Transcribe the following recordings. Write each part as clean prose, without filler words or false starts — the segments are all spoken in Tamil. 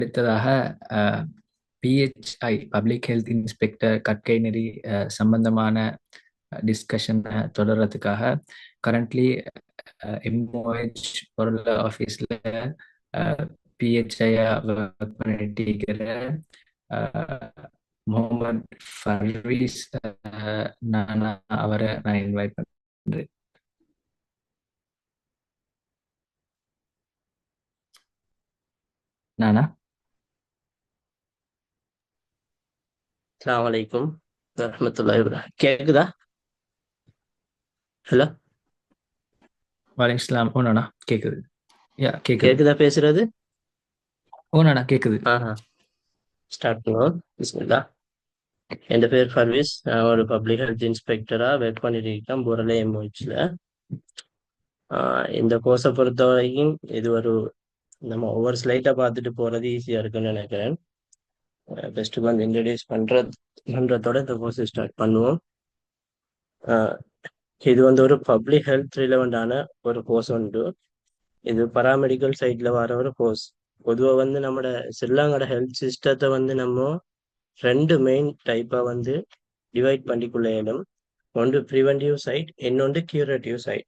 அடுத்ததாக பிஹெச்ஐ பப்ளிக் ஹெல்த் இன்ஸ்பெக்டர் கற்கை நெறி சம்பந்தமான டிஸ்கஷன் தொடர்றதுக்காக கரண்ட்லி எம்ஓஹெச் பொருள் ஆஃபீஸில் பிஹெச்ஐ ஒர்க் பண்ணிட்டு இருக்கிற முகமது ஃபர்வீஸ் அவரை நான் இன்வைட் பண்ணுறேன். நானா? அஸ்ஸலாமு அலைக்கும் வரஹ்மத்துல்லாஹி வபரகாத்துஹு. கேக்குதா? ஹலோ, வலைக்கம் சலாம். ஓனாண்ணா கேட்குது. கேட்குது. கேக்குதா பேசுறது? ஓனாண்ணா கேட்குது. ஸ்டார்ட் பண்ணுவோம். பிஸ்மில்லா. என் பேர் ஃபர்வீஸ். நான் ஒரு பப்ளிக் ஹெல்த் இன்ஸ்பெக்டரா ஒர்க் பண்ணிட்டு இருக்கேன் போரலே எம்ஓஹெச்ல. இந்த கோர்ஸை பொறுத்த வரைக்கும் இது ஒரு நம்ம ஒவ்வொரு ஸ்லைட்டை பார்த்துட்டு போறது ஈஸியா இருக்குன்னு நினைக்கிறேன். பெஸ்ட் வந்து இன்ட்ரடியூஸ் பண்றதோட இந்த கோர்ஸ் ஸ்டார்ட் பண்ணுவோம். இது வந்து ஒரு பப்ளிக் ஹெல்த் ரிலவெண்டான ஒரு கோர்ஸ் உண்டு. இது பராமெடிக்கல் சைட்ல வர ஒரு கோர்ஸ். பொதுவாக வந்து நம்மளோட ஸ்ரீலங்கோட ஹெல்த் சிஸ்டத்தை வந்து நம்ம ரெண்டு மெயின் டைப்பா வந்து டிவைட் பண்ணிக்குள்ள இயலும். ஒன்று ப்ரிவென்டிவ் சைட், இன்னொன்று கியூரேட்டிவ் சைட்.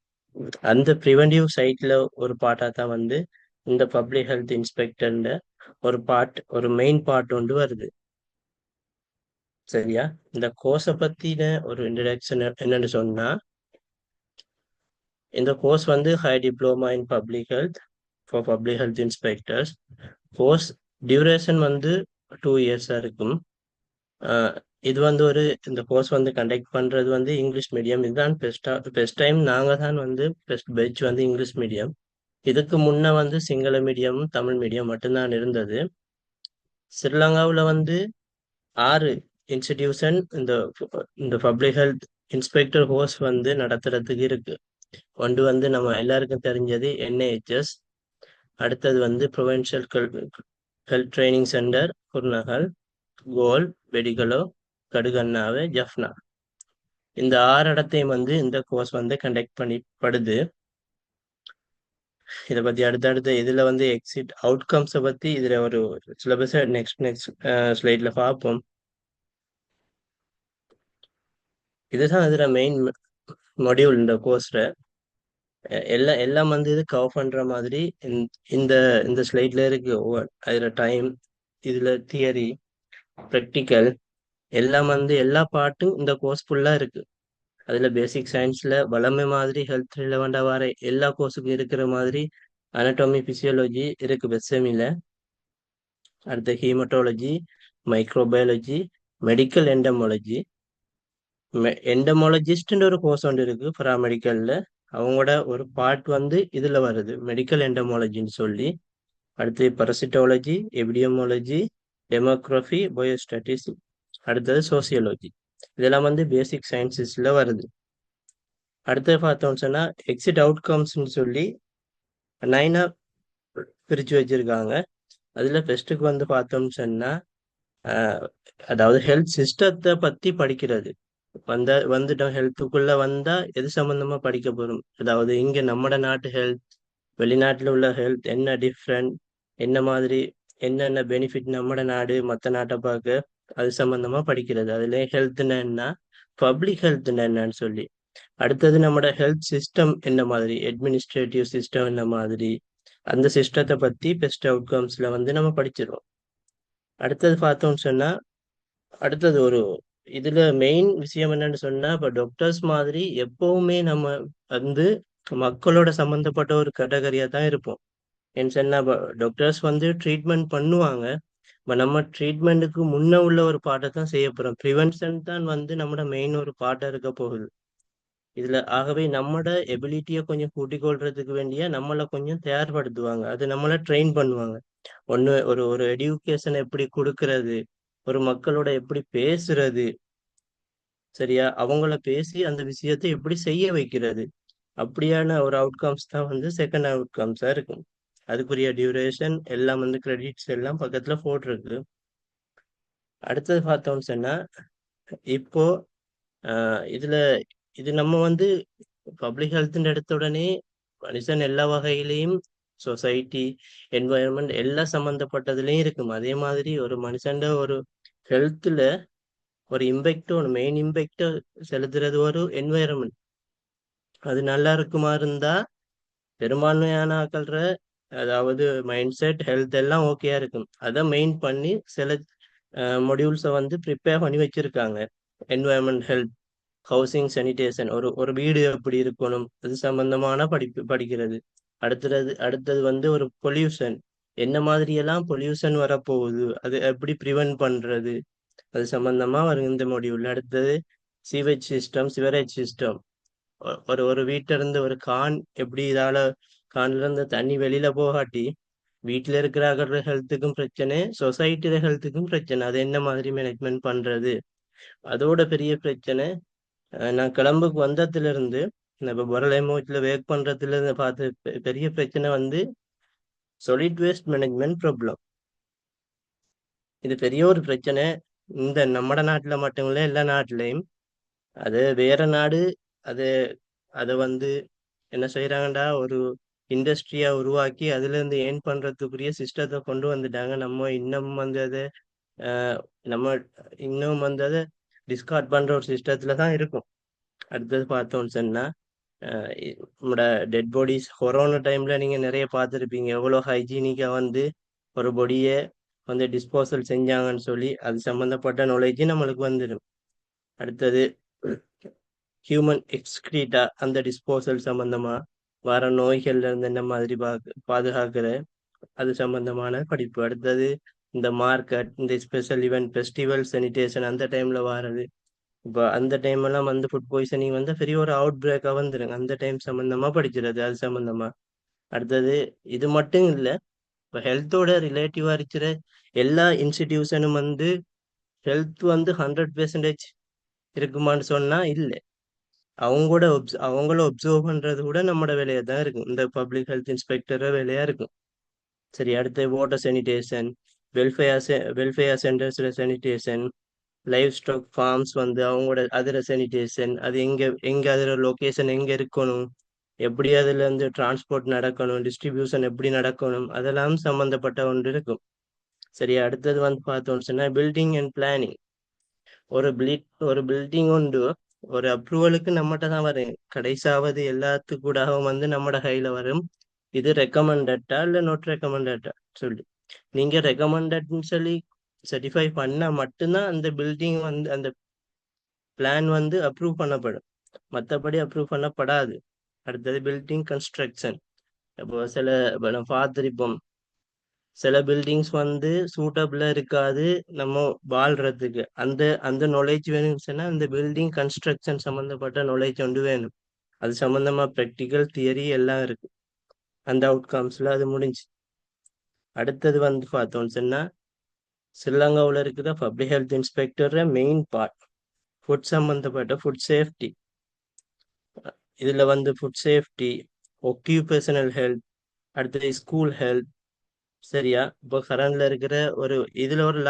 அந்த ப்ரிவென்டிவ் சைட்ல ஒரு பார்ட்டா தான் வந்து இந்த பப்ளிக் ஹெல்த் இன்ஸ்பெக்டர்ல ஒரு பார்ட், ஒரு மெயின் பார்ட் ஒன்று வருது. சரியா? இந்த கோர்ஸை பத்தின ஒரு இன்ட்ரடக்ஷன் என்னன்னு சொன்னா, இந்த கோர்ஸ் வந்து high diploma in public health for public health inspectors. Course duration வந்து 2 இயர்ஸா இருக்கும். இது வந்து இந்த கோர்ஸ் வந்து கண்டக்ட் பண்றது வந்து இங்கிலீஷ் மீடியம். இதுதான் பெஸ்ட் டைம். நாங்க தான் வந்து பெஸ்ட் பெட்ச் வந்து இங்கிலீஷ் மீடியம். இதுக்கு முன்ன வந்து சிங்கள மீடியம், தமிழ் மீடியம் மட்டும்தான் இருந்தது. ஸ்ரீலங்காவில் வந்து 6 இன்ஸ்டிடியூஷன் இந்த பப்ளிக் ஹெல்த் இன்ஸ்பெக்டர் கோர்ஸ் வந்து நடத்துறதுக்கு இருக்கு. ஒன்று வந்து நம்ம எல்லாருக்கும் தெரிஞ்சது NIHS. அடுத்தது வந்து ப்ரொவின்ஷியல் ஹெல்த் ட்ரைனிங் சென்டர் குர்நகல், கோல், வெடிகலோ, கடுகண்ணாவே, ஜஃப்னா. இந்த 6 இடத்தையும் வந்து இந்த கோர்ஸ் வந்து கண்டக்ட் பண்ணிப்படுது. இதை பத்தி அடுத்தடுத்த இதுல வந்து எக்ஸிட் அவுட்கம்ஸை பத்தி இதுல ஒரு சிலபஸ் நெக்ஸ்ட் ஸ்லைட்ல பார்ப்போம். இதுதான் இதுல மெயின் மாடியூல் இந்த கோர்ஸ்ல. எல்லாம் வந்து இது கவர் பண்ற மாதிரி இந்த இந்த ஸ்லைட்ல இருக்கு. அதுல டைம், இதுல தியரி, ப்ராக்டிக்கல் எல்லாம் வந்து எல்லா பாட்டும் இந்த கோர்ஸ் ஃபுல்லா இருக்கு. அதுல பேசிக் சயின்ஸ்ல வளமை மாதிரி ஹெல்த் ரிலவெண்டா வர எல்லா கோர்ஸுக்கும் இருக்கிற மாதிரி அனட்டாமி, பிசியாலஜி இருக்கு பெஸ்எமில. அடுத்த ஹீமட்டாலஜி, மைக்ரோபயாலஜி, மெடிக்கல் எண்டமாலஜி. எண்டமாலஜிஸ்ட்ன்ற ஒரு கோர்ஸ் ஒன்று இருக்கு பராமெடிக்கல்ல. அவங்களோட ஒரு பார்ட் வந்து இதுல வருது, மெடிக்கல் எண்டமாலஜின்னு சொல்லி. அடுத்து பரசிட்டாலஜி, எபிடியமாலஜி, டெமோக்ராஃபி, பயோஸ்டாட்டிஸ்டிக்ஸ், அடுத்தது சோசியாலஜி. இதெல்லாம் வந்து பேசிக் சயின்சஸ்ல வருது. அடுத்தது பார்த்தோம்னு சொன்னா எக்ஸிட் அவுட்கம்ஸ்ன்னு சொல்லி 9 பிரிச்சு வச்சிருக்காங்க. அதுல ஃபர்ஸ்ட்டுக்கு வந்து பார்த்தோம்னு சொன்னா அதாவது ஹெல்த் சிஸ்டத்தை பத்தி படிக்கிறது. வந்துட்டோம் ஹெல்த்துக்குள்ள வந்தா எது சம்பந்தமா படிக்க போறோம், அதாவது இங்க நம்ம நாட்டு ஹெல்த், வெளிநாட்டுல உள்ள ஹெல்த் என்ன டிஃப்ரெண்ட், என்ன மாதிரி, என்னென்ன பெனிஃபிட் நம்ம நாடு மற்ற நாட்டை பார்க்க, அது சம்பந்தமா படிக்கிறது. அதுல ஹெல்த்னா என்ன, பப்ளிக் ஹெல்த்னா என்னன்னு சொல்லி. அடுத்தது நம்மளோட ஹெல்த் சிஸ்டம் என்ன மாதிரி, அட்மினிஸ்ட்ரேட்டிவ் சிஸ்டம் என்ன மாதிரி, அந்த சிஸ்டத்தை பத்தி பெஸ்ட் அவுட்கம்ஸ்ல வந்து நம்ம படிச்சிருவோம். அடுத்தது பார்த்தோம்னு சொன்னா, அடுத்தது இதுல மெயின் விஷயம் என்னன்னு சொன்னா, இப்ப டாக்டர்ஸ் மாதிரி எப்பவுமே நம்ம வந்து மக்களோட சம்பந்தப்பட்ட ஒரு கேட்டகரியா தான் இருப்போம். ஏன்னு சொன்னா டாக்டர்ஸ் வந்து ட்ரீட்மெண்ட் பண்ணுவாங்க. நம்ம ட்ரீட்மெண்ட்டுக்கு முன்ன உள்ள ஒரு பாட்டை தான் செய்ய போறோம். ப்ரிவென்ஷன் தான் வந்து நம்மளோட மெயின் ஒரு பாட்டா இருக்க போகுது இதுல. ஆகவே நம்மளோட எபிலிட்டியை கொஞ்சம் கூட்டிக் கொள்றதுக்கு வேண்டிய நம்மளை கொஞ்சம் தயார்படுத்துவாங்க, அது நம்மளை ட்ரெயின் பண்ணுவாங்க. ஒரு எடியூகேஷன் எப்படி கொடுக்கறது, ஒரு மக்களோட எப்படி பேசுறது, சரியா, அவங்கள பேசி அந்த விஷயத்தை எப்படி செய்ய வைக்கிறது, அப்படியான ஒரு அவுட்கம்ஸ் தான் வந்து செகண்ட் அவுட்கம்ஸா இருக்கும். அதுக்குரிய டியூரேஷன் எல்லாம் வந்து கிரெடிட்ஸ் எல்லாம் பக்கத்துல போட்டிருக்கு. அடுத்தது பார்த்தோம்னு சொன்னா, இப்போ இதுல இது நம்ம வந்து பப்ளிக் ஹெல்த்ன்னு எடுத்த உடனே மனுஷன் எல்லா வகையிலையும் சொசைட்டி, என்வாயர்மெண்ட் எல்லாம் சம்மந்தப்பட்டதுலயும் இருக்கும். அதே மாதிரி ஒரு மனுஷன்ட ஒரு ஹெல்த்ல ஒரு இம்பேக்ட், ஒரு மெயின் இம்பேக்ட் செலுத்துறது ஒரு என்வாயர்மெண்ட். அது நல்லா இருக்குமா இருந்தா பெரும்பான்மையான ஆக்கள்ற, அதாவது மைண்ட் செட், ஹெல்த் எல்லாம் ஓகேயா இருக்கும். அதை மெயின் பண்ணி சில மொடியூல்ஸை வந்து ப்ரிப்பேர் பண்ணி வச்சிருக்காங்க. என்வாயர்மெண்ட், ஹெல்த், ஹவுசிங், சானிடேஷன், ஒரு ஒரு வீடு எப்படி இருக்கணும் அது சம்பந்தமான படிக்கிறது. அடுத்தது வந்து ஒரு பொல்யூஷன், என்ன மாதிரி எல்லாம் பொல்யூஷன் வரப்போகுது, அது எப்படி ப்ரிவென்ட் பண்றது, அது சம்பந்தமா வரும் இந்த மொடியூல். அடுத்தது சீவேஜ் சிஸ்டம், சிவரேஜ் சிஸ்டம். ஒரு ஒரு வீட்டுல இருந்து ஒரு கான் எப்படி கான்ல இருந்து தண்ணி வெளியில போகாட்டி வீட்டுல இருக்கிற ஹெல்த்துக்கும் பிரச்சனை, சொசைட்டில ஹெல்த்துக்கும் பிரச்சனை. அது என்ன மாதிரி மேனேஜ்மெண்ட் பண்றது, அதோட பெரிய பிரச்சனை. நான் கிளம்புக்கு வந்ததுல இருந்து இப்ப பொருள் எமோட்ல ஒர்க் பண்றதுல இருந்து பார்த்த பெரிய பிரச்சனை வந்து solid waste மேனேஜ்மெண்ட் ப்ராப்ளம். இது பெரிய ஒரு பிரச்சனை. இந்த நம்ம நாட்டுல மட்டும் இல்ல, எல்லா நாட்டிலையும். அது வேற நாடு அது அதை வந்து என்ன செய்யறாங்கடா, ஒரு இண்டஸ்ட்ரியா உருவாக்கி அதுல இருந்து ஏர்ன் பண்றதுக்குரிய சிஸ்டத்தை கொண்டு வந்துட்டாங்க. நம்ம இன்னும் வந்து அதை ஆஹ் நம்ம இன்னும் வந்து அதை டிஸ்கார்ட் பண்ற ஒரு சிஸ்டத்துல தான் இருக்கும். அடுத்தது பார்த்தோம்னு சொன்னா நம்மளோட டெட் பாடிஸ் கொரோனா டைம்ல நீங்க நிறைய பார்த்துருப்பீங்க, எவ்வளவு ஹைஜீனிக்கா வந்து ஒரு பொடியை வந்து டிஸ்போசல் செஞ்சாங்கன்னு சொல்லி. அது சம்பந்தப்பட்ட நாலேஜ் நம்மளுக்கு வந்துடும். அடுத்தது ஹியூமன் எக்ஸ்கிரீட்டா, அந்த டிஸ்போசல் சம்பந்தமா வர நோய்கள்ல இருந்து என்ன மாதிரி பாதுகாக்கிற அது சம்பந்தமான படிப்பு. அடுத்தது இந்த மார்க்கெட், இந்த ஸ்பெஷல் ஈவென்ட், ஃபெஸ்டிவல், சானிடேஷன் அந்த டைம்ல வாரது. இப்போ அந்த டைம் எல்லாம் வந்து ஃபுட் பாய்சனிங் வந்து பெரிய ஒரு அவுட் பிரேக்கா வந்துருங்க. அந்த டைம் சம்பந்தமா படிக்கிறது, அது சம்பந்தமா. அடுத்தது இது மட்டும் இல்ல, இப்போ ஹெல்த்தோட ரிலேட்டிவா இருக்கிற எல்லா இன்ஸ்டிடியூஷனும் வந்து ஹெல்த் வந்து 100% இருக்குமான்னு சொன்னா இல்லை. அவங்கள ஒப்சர்வ் பண்றது கூட நம்மளோட வேலையா தான் இருக்கும், இந்த பப்ளிக் ஹெல்த் இன்ஸ்பெக்டர் வேலையா இருக்கும். சரி, அடுத்து வாட்டர் சானிடேஷன், வெல்ஃபேர் சென்டர்ஸ்ல சானிடேஷன், லைவ் ஸ்டாக் ஃபார்ம்ஸ் வந்து அவங்களோட அதில் சானிடேஷன், அது எங்க எங்க அதில் லொகேஷன் எங்க இருக்கணும், எப்படி அதுல இருந்து டிரான்ஸ்போர்ட் நடக்கணும், டிஸ்ட்ரிபியூஷன் எப்படி நடக்கணும், அதெல்லாம் சம்பந்தப்பட்ட ஒன்று இருக்கும். சரி, அடுத்தது வந்து பார்த்தோம்னு சொன்னா பில்டிங் அண்ட் பிளானிங். ஒரு பில்டிங் உண்டு, ஒரு அப்ரூவலுக்கு நம்மகிட்ட தான் வரும். கடைசாவது எல்லாத்துக்கு கூட வந்து நம்மட கையில வரும். இது ரெக்கமெண்டட்டா இல்ல நாட் ரெக்கமெண்டட்டா சொல்லி, நீங்க ரெக்கமெண்டட்னு சொல்லி சர்டிஃபை பண்ணா மட்டும்தான் அந்த பில்டிங் வந்து அந்த பிளான் வந்து அப்ரூவ் பண்ணப்படும், மற்றபடி அப்ரூவ் பண்ணப்படாது. அடுத்தது பில்டிங் கன்ஸ்ட்ரக்ஷன். இப்போ இப்போ நம்ம பார்த்துருப்போம், சில பில்டிங்ஸ் வந்து சூட்டபிளா இருக்காது நம்ம வாழ்றதுக்கு. அந்த அந்த நாலேஜ் வேணும்னு சொன்னா அந்த பில்டிங் கன்ஸ்ட்ரக்ஷன் சம்பந்தப்பட்ட நாலேஜ் ஒன்று வேணும். அது சம்பந்தமா ப்ராக்டிக்கல், தியரி எல்லாம் இருக்கு. அந்த அவுட்கம்ஸ்ல அது முடிஞ்சு. அடுத்தது வந்து பார்த்தோம்னு சொன்னா ஸ்ரீலங்காவில் இருக்கிற public health inspector main part food சம்பந்தப்பட்ட ஃபுட் சேஃப்டி. இதுல வந்து ஃபுட் சேஃப்டி, ஒக்யூபேஷனல் ஹெல்த், அடுத்தது ஸ்கூல் ஹெல்த். சரியா, இப்போ கரண்ட்ல இருக்கிற ஒரு இதுல ஒரு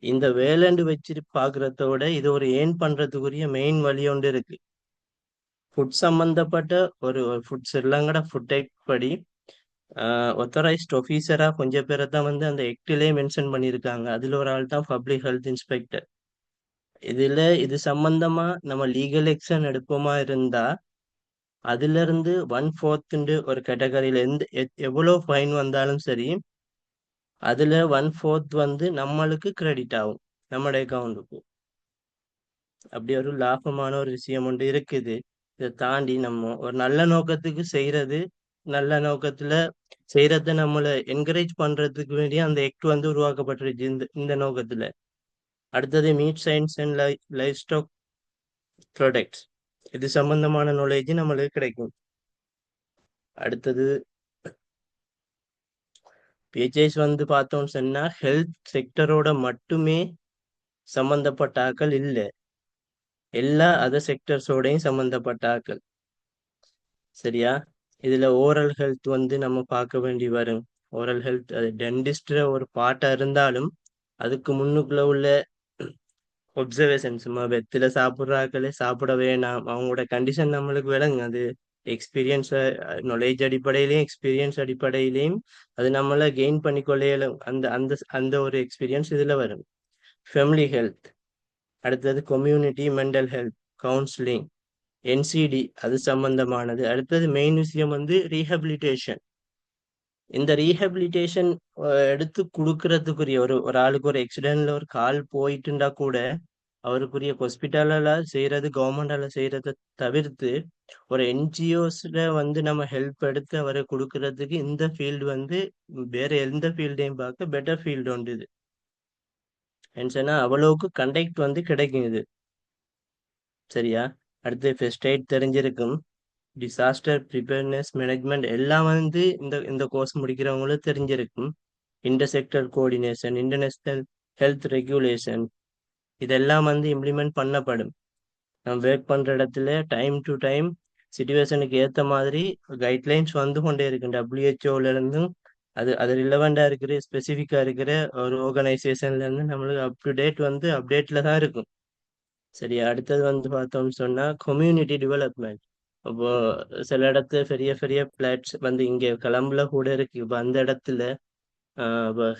இந்த வேலைண்டு வச்சு பாக்குறத விட இது ஒரு ஏர்ன் பண்றதுக்குரிய மெயின் வழி ஒன்று இருக்கு. ஃபுட் சம்பந்தப்பட்ட ஒரு ஃபுட் ஸ்ரீலங்கட ஃபுட் ஆக்ட் படி ஒத்தரைஸ்ட் ஆஃபீஸரா கொஞ்சம் பேரை தான் வந்து அந்த ஆக்டிலே மென்ஷன் பண்ணியிருக்காங்க. அதுல ஒரு ஆள் தான் பப்ளிக் ஹெல்த் இன்ஸ்பெக்டர். இது சம்பந்தமா நம்ம லீகல் ஆக்ஷன் எடுப்போமா இருந்தா அதுல இருந்து 1/4 ஒரு கேட்டகரியில எவ்வளவு ஃபைன் வந்தாலும் சரி, அதுல 1/4 வந்து நம்மளுக்கு கிரெடிட் ஆகும், நம்மளோட அக்கௌண்ட்டுக்கு. அப்படி ஒரு லாபமான ஒரு விஷயம் ஒன்று இருக்குது. இதை தாண்டி நம்ம ஒரு நல்ல நோக்கத்துக்கு செய்யறது, நல்ல நோக்கத்துல செய்யறத நம்மளை என்கரேஜ் பண்றதுக்கு வேண்டிய அந்த ஆக்ட் வந்து உருவாக்கப்பட்டிருச்சு இந்த இந்த நோக்கத்துல. அடுத்தது meat science and livestock products. இது சம்பந்தமான நாலேஜ் நம்மளுக்கு கிடைக்கும். அடுத்தது பிஹெச்ஐஸ் வந்து பார்த்தோம்னு சொன்னா ஹெல்த் செக்டரோட மட்டுமே சம்பந்தப்பட்ட ஆக்கள் இல்லை, எல்லா அதர் செக்டர்ஸோடையும் சம்பந்தப்பட்ட ஆக்கள். சரியா, இதுல ஓரல் ஹெல்த் வந்து நம்ம பார்க்க வேண்டி வரும். ஓரல் ஹெல்த் அது டென்டிஸ்ட் ஒரு பார்ட்டா இருந்தாலும் அதுக்கு முன்னுக்குள்ள உள்ள ஒப்சர்வேஷன், சும்மா வெத்தில சாப்பிட்ற ஆக்களே சாப்பிட வேணாம், அவங்களோட கண்டிஷன் நம்மளுக்கு விளங்கு. அது எக்ஸ்பீரியன்ஸ் நாலேஜ் அடிப்படையிலையும் எக்ஸ்பீரியன்ஸ் அடிப்படையிலையும் அது நம்மள கெயின் பண்ணிக்கொள்ள அந்த அந்த அந்த ஒரு எக்ஸ்பீரியன்ஸ் இதுல வரும். ஃபேமிலி ஹெல்த், அடுத்தது community mental health counselling, NCD அது சம்பந்தமானது. அடுத்தது மெயின் விஷயம் வந்து ரீஹபிலிட்டேஷன். இந்த ரீஹபிலிட்டேஷன் எடுத்து கொடுக்கறதுக்குரிய ஒரு ஒரு ஆளுக்கு ஒரு ஆக்சிடென்ட்ல ஒரு கால் போயிட்டுண்டா கூட அவருக்குரிய ஹாஸ்பிட்டலால செய்யறது கவர்மெண்டால செய்யறதை தவிர்த்து ஒரு என்ஜிஓஸ்ல வந்து நம்ம ஹெல்ப் எடுத்து அவரை கொடுக்கறதுக்கு இந்த ஃபீல்டு வந்து வேற எந்த ஃபீல்டையும் பார்க்க பெட்டர் ஃபீல்டு உண்டு இது. ஏன்னா அவ்வளவுக்கு கண்டக்ட் வந்து கிடைக்கும் இது. சரியா? அடுத்து ஃபர்ஸ்ட் எய்ட் தெரிஞ்சிருக்கும், டிசாஸ்டர் ப்ரிப்பேர்னஸ் மேனேஜ்மெண்ட் எல்லாம் வந்து இந்த இந்த கோர்ஸ் முடிக்கிறவங்களும் தெரிஞ்சிருக்கும். Interceptor coordination, international health regulation இதெல்லாம் வந்து இம்ப்ளிமெண்ட் பண்ணப்படும். நம்ம ஒர்க் பண்ற இடத்துல டைம் டு டைம் சிச்சுவேஷனுக்கு ஏத்த மாதிரி கைட்லைன்ஸ் வந்து கொண்டே இருக்கு. WHO இருந்தும் அது அது ரிலவெண்டா இருக்கிற ஸ்பெசிஃபிக்கா இருக்கிற ஒரு ஆர்கனைசேஷன்ல இருந்து நம்மளுக்கு அப் டு டேட் வந்து அப்டேட்ல தான் இருக்கும். சரி, அடுத்தது வந்து பார்த்தோம்னு சொன்னா கம்யூனிட்டி டெவலப்மெண்ட். அப்போ சில இடத்துல பெரிய பெரிய பிளாட்ஸ் வந்து இங்க கொலம்புல கூட இருக்கு. இப்போ அந்த இடத்துல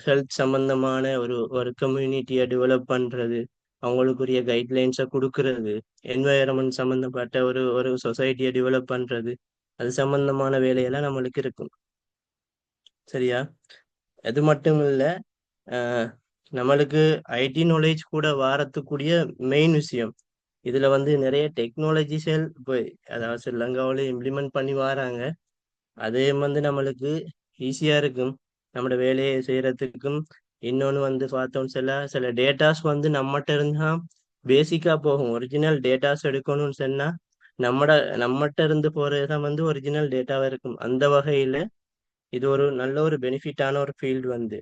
ஹெல்த் சம்பந்தமான ஒரு ஒரு கம்யூனிட்டியை டெவலப் பண்றது, அவங்களுக்குரிய கைட்லைன்ஸை கொடுக்கறது, என்வாயரன்மெண்ட் சம்பந்தப்பட்ட ஒரு ஒரு சொசைட்டியை டெவலப் பண்றது, அது சம்பந்தமான வேலையெல்லாம் நம்மளுக்கு இருக்கும். சரியா? அது மட்டும் இல்ல, நம்மளுக்கு ஐடி நாலேஜ் கூட வாரத்துக்கூடிய மெயின் விஷயம் இதுல வந்து நிறைய டெக்னாலஜிஸல் இப்போ அதாவது ஸ்ரீலங்காவில இம்ப்ளிமெண்ட் பண்ணி வராங்க. அதே வந்து நம்மளுக்கு ஈஸியா இருக்கும் நம்மளோட வேலையை செய்யறதுக்கும். இன்னொன்னு வந்து பார்த்தோம், சில சில டேட்டாஸ் வந்து நம்மகிட்ட இருந்தா பேசிக்கா போகும். ஒரிஜினல் டேட்டாஸ் எடுக்கணும்னு சொன்னா நம்மட நம்மகிட்ட இருந்து போறதுதான் வந்து ஒரிஜினல் டேட்டாவா இருக்கும். அந்த வகையில இது ஒரு நல்ல ஒரு பெனிஃபிட்டான ஒரு ஃபீல்டு வந்து.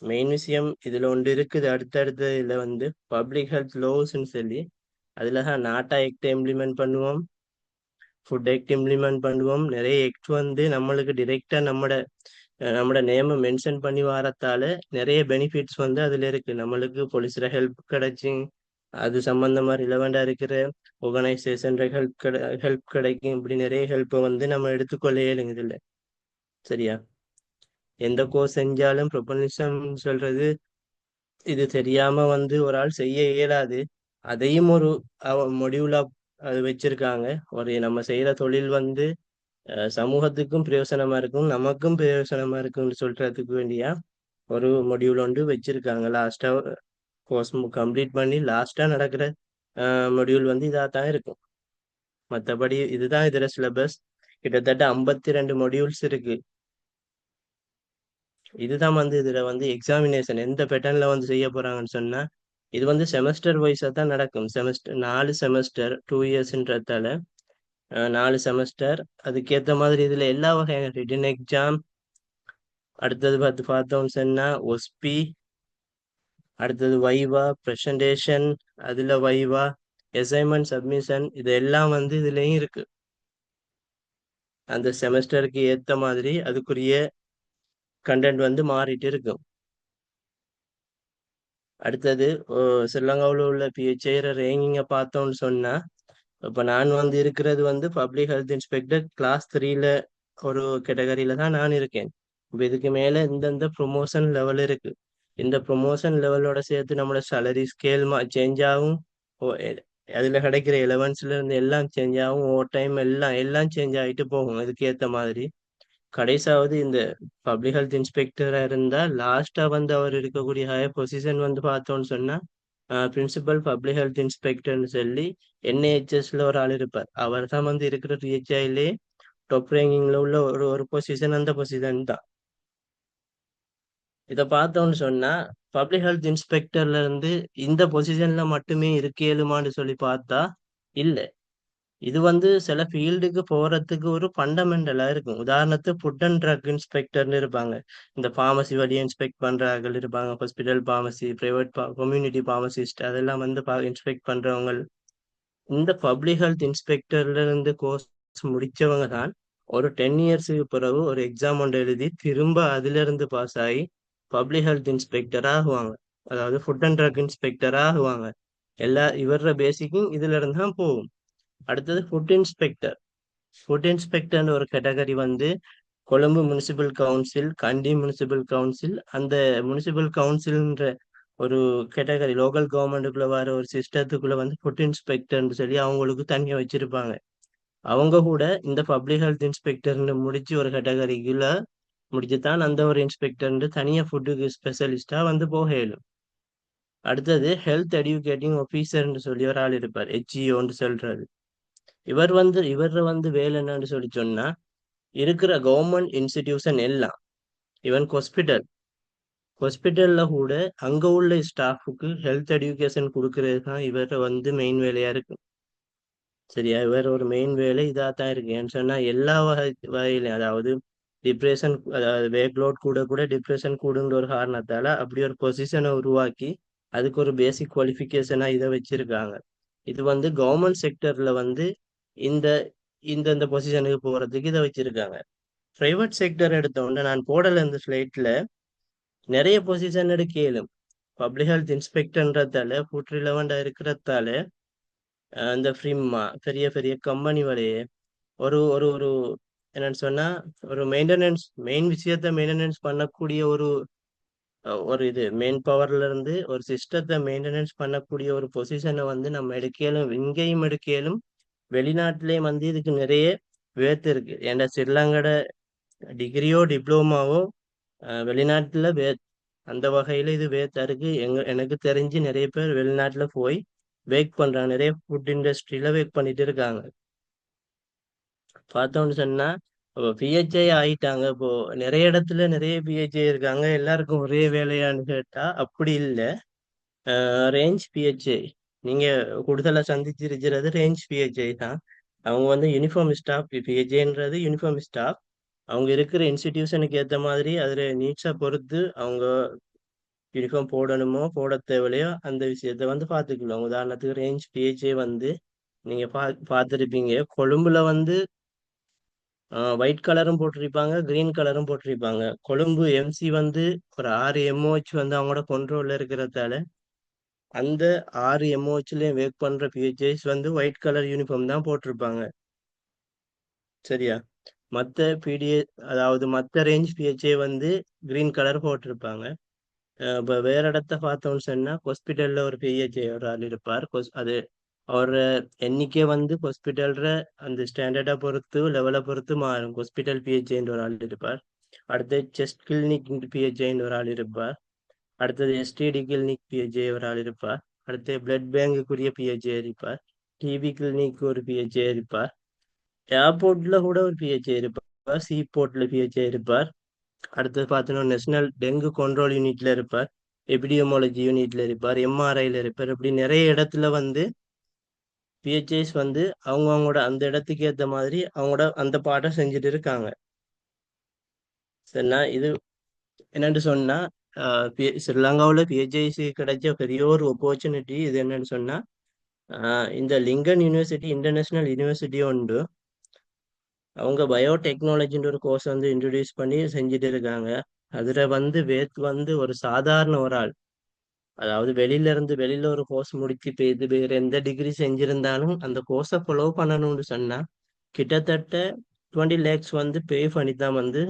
மெயின் விஷயம் இதுல ஒன்று இருக்குது. அடுத்தடுத்து இதுல வந்து பப்ளிக் ஹெல்த் லோஸ்ன்னு சொல்லி அதுலதான் நாட்டா ஆக்ட் இம்ப்ளிமெண்ட் பண்ணுவோம், ஃபுட் ஆக்ட் இம்ப்ளிமெண்ட் பண்ணுவோம். நிறைய ஆக்ட் வந்து நம்மளுக்கு டிரெக்டா நம்மட நேம மென்ஷன் பண்ணி வரத்தால நிறைய பெனிஃபிட்ஸ் வந்து அதுல இருக்கு. நம்மளுக்கு போலீஸ்ல ஹெல்ப் கிடைச்சி அது சம்பந்தமா ரிலவெண்டா இருக்கிற ஆர்கனைசேஷன் ஹெல்ப் கிடைக்கும். இப்படி நிறைய ஹெல்ப்பை வந்து நம்ம எடுத்துக்கொள்ள இயலுங்க இதுல. சரியா? எந்த கோர்ஸ் செஞ்சாலும் ப்ரொபனிசம் சொல்றது இது தெரியாம வந்து ஒரு ஆள் செய்ய இயலாது. அதையும் ஒரு மொடியூலா அது வச்சிருக்காங்க. ஒரு நம்ம செய்யற தொழில் வந்து சமூகத்துக்கும் பிரயோசனமா இருக்கும், நமக்கும் பிரயோசனமா இருக்கும்னு சொல்றதுக்கு வேண்டியா ஒரு மொடியூல் ஒன்று வச்சிருக்காங்க. லாஸ்டா கோர்ஸ் கம்ப்ளீட் பண்ணி லாஸ்டா நடக்கிற மொடியூல் வந்து இதா தான் இருக்கும். மற்றபடி இதுதான் இதுல சிலபஸ். கிட்டத்தட்ட 52 மொடியூல்ஸ் இருக்கு. இதுதான் வந்து இதுல வந்து எக்ஸாமினேஷன் எந்த பேட்டர்ன்ல வந்து செய்ய போறாங்கன்னு சொன்னா இது வந்து செமஸ்டர் வைஸா தான் நடக்கும். Semester 4 semester 2 இயர்ஸ்ன்றதால 4 semester. அதுக்கேற்ற மாதிரி இதுல எல்லா வகையான ரிட்டன் எக்ஸாம், அடுத்தது பார்த்தோம்னு சொன்னா ஒஸ்பி, அடுத்தது வைவா ப்ரெசன்டேஷன், அதுல வைவா அசைன்மெண்ட் சப்மிஷன் இது எல்லாம் வந்து இதுலயும் இருக்கு. அந்த செமஸ்டருக்கு ஏத்த மாதிரி அதுக்குரிய கண்டென்ட் வந்து மாறிட்டு இருக்கும். அடுத்தது ஸ்ரீலங்காவில் உள்ள செய்கிற ரேங்கிங்கை பார்த்தோம்னு சொன்னா இப்போ நான் வந்து இருக்கிறது வந்து பப்ளிக் ஹெல்த் இன்ஸ்பெக்டர் கிளாஸ் 3ல ஒரு கேட்டகரியில தான் நான் இருக்கேன். இப்போ இதுக்கு மேல இந்தந்த ப்ரொமோஷன் லெவல் இருக்கு. இந்த ப்ரொமோஷன் லெவலோட சேர்த்து நம்மளோட சேலரி ஸ்கேல் சேஞ்ச் ஆகும். அதுல கிடைக்கிற எலவன்ஸ்ல இருந்து எல்லாம் சேஞ்ச் ஆகும். ஓவர் டைம் எல்லாம் எல்லாம் சேஞ்ச் ஆகிட்டு போகும். அதுக்கு ஏத்த மாதிரி கடைசாவது இந்த பப்ளிக் ஹெல்த் இன்ஸ்பெக்டரா இருந்தா லாஸ்டா வந்து அவர் இருக்கக்கூடிய ஹையர் பொசிஷன் வந்து பார்த்தோம்னு சொன்னா பிரின்சிபல் பப்ளிக் ஹெல்த் இன்ஸ்பெக்டர்னு சொல்லி NIHSல ஒரு ஆள் இருப்பார். அவர் தான் வந்து இருக்கிற PHIலே டாப் ரேங்கிங்ல உள்ள ஒரு ஒரு பொசிஷன், அந்த பொசிஷன் தான். இதை பார்த்தோம்னு சொன்னா பப்ளிக் ஹெல்த் இன்ஸ்பெக்டர்ல இருந்து இந்த பொசிஷன்ல மட்டுமே இருக்கேலுமான்னு சொல்லி பார்த்தா இல்ல. இது வந்து சில ஃபீல்டுக்கு போறதுக்கு ஒரு ஃபண்டமெண்டலா இருக்கும். உதாரணத்துக்கு ஃபுட் அண்ட் ட்ரக் இன்ஸ்பெக்டர்னு இருப்பாங்க. இந்த ஃபார்மசி வழியை இன்ஸ்பெக்ட் பண்றார்கள் இருப்பாங்க. Hospital pharmacy, private community pharmacist அதெல்லாம் வந்து இன்ஸ்பெக்ட் பண்றவங்க. இந்த பப்ளிக் ஹெல்த் இன்ஸ்பெக்டர்ல இருந்து கோர்ஸ் முடிச்சவங்க தான் ஒரு 10 இயர்ஸுக்கு பிறகு ஒரு எக்ஸாம் ஒன்று எழுதி திரும்ப அதுல இருந்து பாஸ் ஆகி பப்ளிக் ஹெல்த் இன்ஸ்பெக்டரா ஆகுவாங்க. அதாவது ஃபுட் அண்ட் ட்ரக் இன்ஸ்பெக்டரா ஆகுவாங்க. இவர பேசிக்கும் இதுல இருந்து தான் போகும். அடுத்தது ஃபுட் இன்ஸ்பெக்டர். ஃபுட் இன்ஸ்பெக்டர்னு ஒரு கேட்டகரி வந்து கொழும்பு முனிசிபல் கவுன்சில், கண்டி முனிசிபல் கவுன்சில், அந்த முனிசிபல் கவுன்சில்ன்ற ஒரு கேட்டகரி லோக்கல் கவர்மெண்ட்டுக்குள்ள வர ஒரு சிஸ்டத்துக்குள்ள வந்து ஃபுட் இன்ஸ்பெக்டர்னு சொல்லி அவங்களுக்கு தனியா வச்சிருப்பாங்க. அவங்க கூட இந்த பப்ளிக் ஹெல்த் இன்ஸ்பெக்டர்னு முடிச்சு ஒரு கேட்டகரிக்குள்ள முடிச்சுதான் அந்த ஒரு இன்ஸ்பெக்டர் தனியா ஃபுட்டுக்கு ஸ்பெஷலிஸ்டா வந்து போக இயலும். அடுத்தது ஹெல்த் எடியூகேட்டிங் ஆஃபீஸர்னு சொல்லி ஒரு ஆள் இருப்பார், HEOன்னு சொல்றது. இவர் வந்து வேலை என்னன்னு சொல்லி சொன்னா, இருக்கிற கவர்மெண்ட் இன்ஸ்டிடியூஷன் எல்லாம், ஈவன் ஹாஸ்பிட்டல்ல கூட அங்க உள்ள ஸ்டாஃபுக்கு ஹெல்த் எடியூகேஷன் கொடுக்கறது தான் இவர வந்து மெயின் வேலையா இருக்கு. சரியா, இவர் ஒரு மெயின் வேலை இதா தான் இருக்கு. ஏன்னு சொன்னா எல்லா வகையிலும், அதாவது டிப்ரெஷன், அதாவது வேக் லோட் கூட கூட டிப்ரெஷன் கூடுன்ற ஒரு காரணத்தால அப்படி ஒரு பொசிஷனை உருவாக்கி அதுக்கு ஒரு பேசிக் குவாலிஃபிகேஷனா இதை வச்சிருக்காங்க. இது வந்து கவர்மெண்ட் செக்டர்ல வந்து இந்த இந்த இந்த பொசிஷனுக்கு போறதுக்கு இதை வச்சிருக்காங்க. பிரைவேட் செக்டர் எடுத்தோம்னா நான் போடல இந்த ஸ்லைட்ல நிறைய பொசிஷன் எடுக்க இயலும். பப்ளிக் ஹெல்த் இன்ஸ்பெக்டர்ன்றதால ஃபுட் ரிலவெண்டா இருக்கிறதால இந்த ஃப்ரிம்மா பெரிய பெரிய கம்பெனி வரையே ஒரு ஒரு ஒரு என்னன்னு சொன்னா ஒரு மெயின் விஷயத்த மெயின்டெனன்ஸ் பண்ணக்கூடிய ஒரு இது மெயின் பவர்ல இருந்து ஒரு சிஸ்டத்தை மெயின்டெனன்ஸ் பண்ணக்கூடிய ஒரு பொசிஷனை வந்து நம்ம எடுக்கலும், இங்கேயும் எடுக்கலும், வெளிநாட்டிலேயும் வந்து இதுக்கு நிறைய வேத்து இருக்கு. ஏன்னா ஸ்ரீலங்கோட டிகிரியோ டிப்ளோமாவோ வெளிநாட்டுல அந்த வகையில இது வேத்தா இருக்கு. எனக்கு தெரிஞ்சு நிறைய பேர் வெளிநாட்டுல போய் வேக் பண்றாங்க, நிறைய ஃபுட் இண்டஸ்ட்ரியில வேக் பண்ணிட்டு இருக்காங்க. பார்த்தோம்னு சொன்னா பிஹெச்ஐ ஆயிட்டாங்க. இப்போ நிறைய இடத்துல நிறைய பிஹெச்ஐ இருக்காங்க. எல்லாருக்கும் ஒரே வேலையான்னு கேட்டா அப்படி இல்லை. ரேஞ்ச் பிஹெச்ஐ நீங்க கூடுதலா சந்திச்சிருக்கிறது ரேஞ்ச் பிஹெச்ஐ தான். அவங்க வந்து யூனிஃபார்ம் ஸ்டாஃப். பிஹெச்ஐன்றது யூனிஃபார்ம் ஸ்டாஃப். அவங்க இருக்கிற இன்ஸ்டிடியூஷனுக்கு ஏற்ற மாதிரி அதுல நீட்ஸை பொறுத்து அவங்க யூனிஃபார்ம் போடணுமோ போட தேவையில்லையோ அந்த விஷயத்த வந்து பார்த்துக்கலாம். உதாரணத்துக்கு ரேஞ்ச் பிஹெச்ஐ வந்து நீங்க பார்த்துருப்பீங்க, கொழும்புல வந்து ஒயிட் கலரும் போட்டிருப்பாங்க, கிரீன் கலரும் போட்டிருப்பாங்க. கொழும்பு எம்சி வந்து ஒரு 6 MOH வந்து அவங்களோட கண்ட்ரோல்ல இருக்கிறதால அந்த 6 MOHலயும் ஒர்க் பண்ற பிஹெச்ஐஸ் வந்து ஒயிட் கலர் யூனிஃபார்ம் தான் போட்டிருப்பாங்க. சரியா, மற்ற பிடிஏ அதாவது மற்ற ரேஞ்ச் பிஹெச்ஐ வந்து கிரீன் கலர் போட்டிருப்பாங்க. இப்போ வேற இடத்த பார்த்தோம்னு சொன்னா ஹாஸ்பிட்டல்ல ஒரு பிஹெச்ஐ ஒரு ஆள் இருப்பார். அது அவர் எண்ணிக்கை வந்து ஹாஸ்பிட்டல்ற அந்த ஸ்டாண்டர்டை பொறுத்து லெவலை பொறுத்து மாறும். ஹாஸ்பிட்டல் பிஹெச்ஐன்னு ஒரு ஆள் இருப்பார். அடுத்து செஸ்ட் கிளினிக் பிஹெச்ஐன்னு ஒரு ஆள் இருப்பார். அடுத்தது எஸ்டிடி கிளினிக் பிஹெச்ஐ ஒரு ஆள் இருப்பார். அடுத்து பிளட் பேங்குக்குரிய பிஹெச்ஐ இருப்பார். டிபி கிளினிக் ஒரு பிஹெச்ஐ இருப்பார். ஏர்போர்ட்ல கூட ஒரு பிஹெச்ஐ இருப்பார். சீ போர்ட்ல பிஹெச்ஐ இருப்பார். அடுத்தது பார்த்தோன்னா நேஷனல் டெங்கு கண்ட்ரோல் யூனிட்ல இருப்பார். எபிடியமாலஜி யூனிட்ல இருப்பார். எம்ஆர்ஐல இருப்பார். இப்படி நிறைய இடத்துல வந்து பிஹெச்ஐஸ் வந்து அவங்களோட அந்த இடத்துக்கு ஏற்ற மாதிரி அவங்களோட அந்த பாட்டை செஞ்சுட்டு இருக்காங்க. சரிண்ணா, இது என்னன்னு சொன்னா ஸ்ரீலங்காவில் பிஹெச்ஐசி கிடைச்ச பெரிய ஒரு ஆப்பர்ச்சுனிட்டி இது. என்னன்னு சொன்னா இந்த லிங்கன் யூனிவர்சிட்டி இன்டர்நேஷனல் யூனிவர்சிட்டி உண்டு. அவங்க பயோடெக்னாலஜின்ற ஒரு கோர்ஸ் வந்து இன்ட்ரடியூஸ் பண்ணி செஞ்சுட்டு இருக்காங்க. அதுல வந்து வேத் வந்து ஒரு சாதாரண ஒரு ஆள், அதாவது வெளியில ஒரு கோர்ஸ் முடிச்சு இது வேற எந்த டிகிரி செஞ்சிருந்தாலும் அந்த கோர்ஸை ஃபாலோ பண்ணணும்னு சொன்னா கிட்டத்தட்ட 20 lakhs வந்து பே பண்ணி தான் வந்து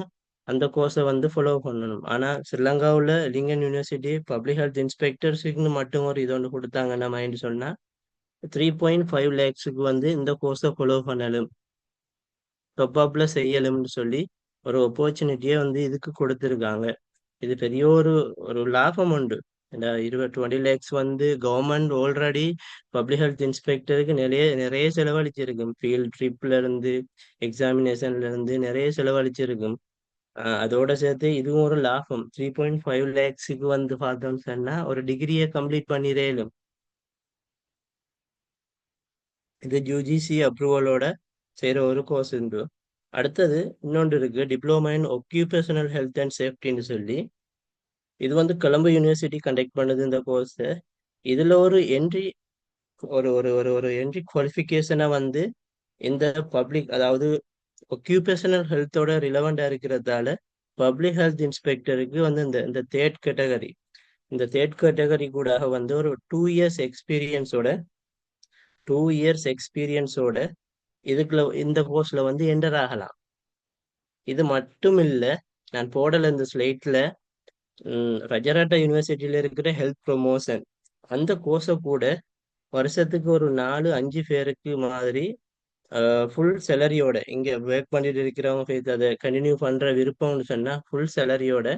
அந்த கோர்ஸை வந்து ஃபாலோ பண்ணணும். ஆனா ஸ்ரீலங்காவில் லிங்கன் யூனிவர்சிட்டி பப்ளிக் ஹெல்த் இன்ஸ்பெக்டர்ஸுக்குன்னு மட்டும் ஒரு இது ஒன்று கொடுத்தாங்கன்னா மைண்ட் சொன்னா 3.5 lakhsக்கு வந்து இந்த கோர்ஸை ஃபாலோ பண்ணலும், டொப்அப்ல செய்யலும்னு சொல்லி ஒரு ஆப்பர்ச்சுனிட்டியை வந்து இதுக்கு கொடுத்துருக்காங்க. இது பெரிய ஒரு ஒரு லாபம் உண்டு. இந்த 20 lakhs வந்து கவர்மெண்ட் ஆல்ரெடி பப்ளிக் ஹெல்த் இன்ஸ்பெக்டருக்கு நிறைய நிறைய செலவழிச்சிருக்கும். ஃபீல்ட் ட்ரிப்ல இருந்து எக்ஸாமினேஷன்ல இருந்து நிறைய செலவழிச்சிருக்கும். அதோட சேர்த்து இதுவும் ஒரு லாபம். 3.5 lakhsக்கு வந்து பார்த்தோம்னு சொன்னா ஒரு டிகிரியை கம்ப்ளீட் பண்ணிடலும். இது யூஜிசி அப்ரூவலோட செய்யற ஒரு கோர்ஸ் உண்டு. அடுத்தது இன்னொன்று இருக்கு, டிப்ளோமா இன் ஒக்யூபேஷனல் ஹெல்த் அண்ட் சேஃப்டின்னு சொல்லி. இது வந்து கொலம்பு யூனிவர்சிட்டி கண்டக்ட் பண்ணுது இந்த கோர்ஸ். இதுல ஒரு என்ட்ரி ஒரு ஒரு ஒரு ஒரு என்ட்ரி குவாலிஃபிகேஷனை வந்து இந்த பப்ளிக், அதாவது ஒக்யூபேஷனல் ஹெல்த்தோட ரிலவெண்டா இருக்கிறதால பப்ளிக் ஹெல்த் இன்ஸ்பெக்டருக்கு வந்து இந்த தேர்ட் கேட்டகரி கூட வந்து ஒரு 2 years எக்ஸ்பீரியன்ஸோட 2 இயர்ஸ் எக்ஸ்பீரியன்ஸோட இதுக்குள்ள இந்த கோர்ஸ்ல வந்து என்டர் ஆகலாம். இது மட்டும் இல்ல, நான் போடல இந்த ஸ்லைட்ல ரஜராட்டா யூனிவர்சிட்டியில இருக்கிற ஹெல்த் ப்ரொமோஷன் அந்த கோர்ஸை கூட வருஷத்துக்கு ஒரு 4-5 பேருக்கு மாதிரி ஃபுல் சேலரியோட இங்க ஒர்க் பண்ணிட்டு இருக்கிறவங்க போய் அதை கண்டினியூ பண்ற விருப்பம்னு சொன்னா ஃபுல் சேலரியோட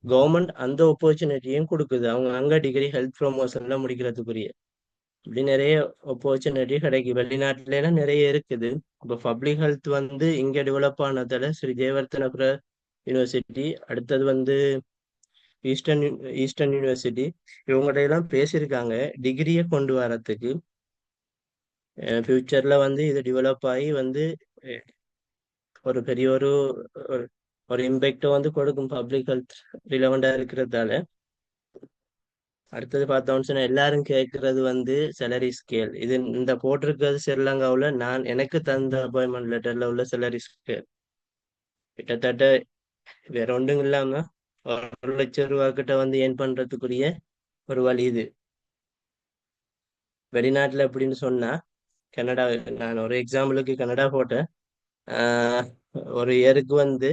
கவர்மெண்ட் அந்த ஆப்பர்ச்சுனிட்டியும் கொடுக்குது. அவங்க அங்க டிகிரி ஹெல்த் ப்ரொமோஷன்ல முடிக்கிறதுக்குரிய இப்படி நிறைய ஆப்பர்ச்சுனிட்டி கிடைக்கும். வெளிநாட்டுல எல்லாம் நிறைய இருக்குது. இப்போ பப்ளிக் ஹெல்த் வந்து இங்க டெவலப் ஆனதால ஸ்ரீ ஜெயவர்த்தனபுர யூனிவர்சிட்டி, அடுத்தது வந்து ஈஸ்டர்ன் ஈஸ்டர்ன் யூனிவர்சிட்டி, இவங்ககிட்ட எல்லாம் பேசியிருக்காங்க டிகிரியை கொண்டு வரத்துக்கு. ஃபியூச்சர்ல வந்து இது டெவலப் ஆகி வந்து அஹ், ஒரு பெரிய ஒரு ஒரு இம்பேக்டை வந்து கொடுக்கும் பப்ளிக் ஹெல்த் ரிலவெண்டா இருக்கிறதால. அடுத்தது பார்த்தோம்னு சொன்னா எல்லாரும் கேட்கறது வந்து சேலரி ஸ்கேல். இது இந்த போட்டிருக்கிறது ஸ்ரீலங்காவில் நான் எனக்கு தந்த அப்பாயின்மெண்ட் லெட்டர்ல உள்ள சேலரி ஸ்கேல் கிட்டத்தட்ட வேற ஒன்றும் இல்லாம 1 லட்சம் ரூபா கிட்ட வந்து ஏர்ன் பண்றதுக்குரிய ஒரு வழி இது. வெளிநாட்டுல எப்படின்னு சொன்னா கனடா, நான் ஒரு எக்ஸாம்பிளுக்கு கனடா போட்டேன். ஆஹ் ஒரு இயருக்கு வந்து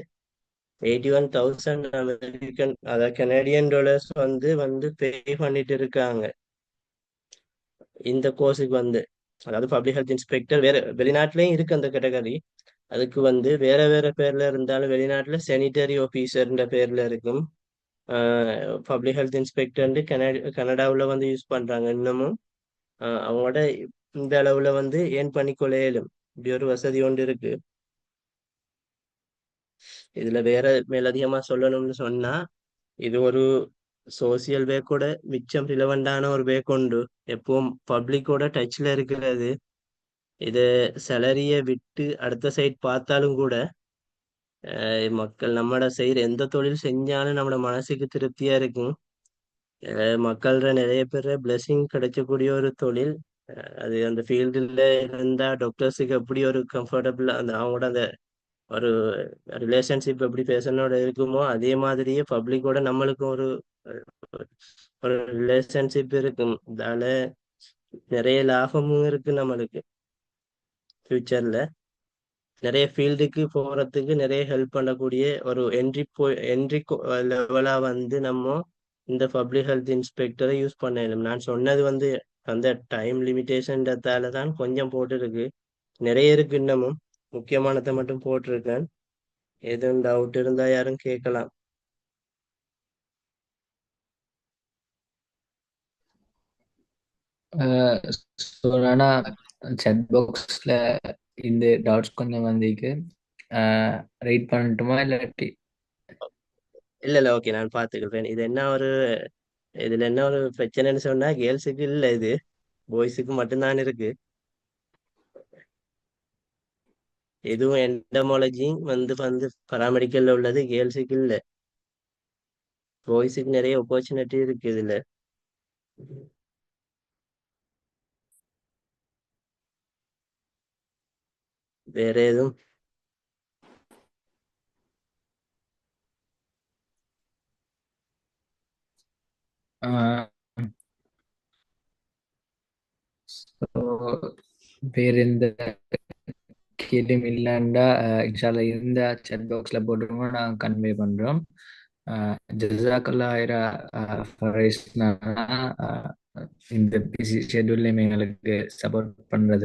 81,000 அமெரிக்கன், அதாவது கனடியன் டாலர்ஸ் வந்து வந்து பே பண்ணிட்டு இருக்காங்க இந்த கோர்ஸுக்கு வந்து. அதாவது பப்ளிக் ஹெல்த் இன்ஸ்பெக்டர் வேற வெளிநாட்டுலயும் இருக்கு அந்த கேட்டகரி. அதுக்கு வந்து வேற வேற பேர்ல இருந்தாலும் வெளிநாட்டுல சானிட்டரி ஆபீசர்ன்ற பேர்ல இருக்கும். பப்ளிக் ஹெல்த் இன்ஸ்பெக்டர் கனடாவில் வந்து யூஸ் பண்றாங்க இன்னமும். அவங்களோட இந்த அளவுல வந்து ஏன் பண்ணிக்கொள்ள இயலும். இப்படி ஒரு வசதி ஒன்று இருக்கு. இதுல வேற மேலதிகமா சொல்லணும்னு சொன்னா இது ஒரு சோசியல் வே கூட மிச்சம் ரிலவெண்டான ஒரு வே கொண்டு எப்பவும் பப்ளிக்கோட டச்ல இருக்கிறது. இது சேலரியை விட்டு அடுத்த சைட் பார்த்தாலும் கூட மக்கள் நம்மட செய்யற எந்த தொழில் செஞ்சாலும் நம்மட மனசுக்கு திருப்தியா இருக்கும். மக்கள்ற நிறைய பேர் பிளெஸிங் கிடைக்கக்கூடிய ஒரு தொழில். அது அந்த ஃபீல்டுல இருந்தா டாக்டர்ஸுக்கு எப்படி ஒரு கம்ஃபர்டபுள் அந்த அவங்களோட அந்த ஒரு ரிலேஷன்ஷிப் எப்படி பேசனோட இருக்குமோ அதே மாதிரியே பப்ளிக்கோட நம்மளுக்கும் ஒரு ரிலேஷன்ஷிப் இருக்கும். அதால நிறைய லாபமும் இருக்கு நம்மளுக்கு. ஃபியூச்சர்ல நிறைய ஃபீல்டுக்கு போறதுக்கு நிறைய ஹெல்ப் பண்ணக்கூடிய ஒரு என்ட்ரி லெவலா வந்து நம்ம இந்த பப்ளிக் ஹெல்த் இன்ஸ்பெக்டரை யூஸ் பண்ணணும். நான் சொன்னது வந்து அந்த டைம் லிமிட்டேஷன்றதால தான் கொஞ்சம் போட்டிருக்கு. நிறைய இருக்கு இன்னமும், முக்கியமானதை மட்டும் போட்டிருக்கேன். எதுவும் டவுட் இருந்தா யாரும் கேட்கலாம். ஸோ நான் chat பாக்ஸ்ல இந்த டவுட்ஸ் கொஞ்சம் வந்திருக்கு. ரைட் பண்ணட்டுமா இல்லாட்டி? இல்ல இல்ல, ஓகே, நான் பாத்துக்கிறேன். இதுல என்ன ஒரு பிரச்சனைன்னு சொன்னா கேர்ள்ஸுக்கு இல்ல, இது பாய்ஸுக்கு மட்டும்தான் இருக்கு. எதுவும் எண்டமாலஜி வந்து வந்து பராமெடிக்கல்ல உள்ளது கேர்ள்ஸுக்கு இல்ல. பாய்ஸுக்கு நிறைய ஆப்பர்ச்சுனிட்டி இருக்கு இதுல. வேற எதுவும் ஸோ வேறு எந்த கேள்வியும் இல்லைண்டா இன்ஷால்லா இருந்தா chat பாக்ஸ்ல போட்டுருங்க, நாங்கள் கன்வே பண்றோம். ஜஸாக்கல்லா ஆயிரா ஃபரைஸ், இந்த பிசி ஷெட்யூல்லையும் எங்களுக்கு சப்போர்ட் பண்றது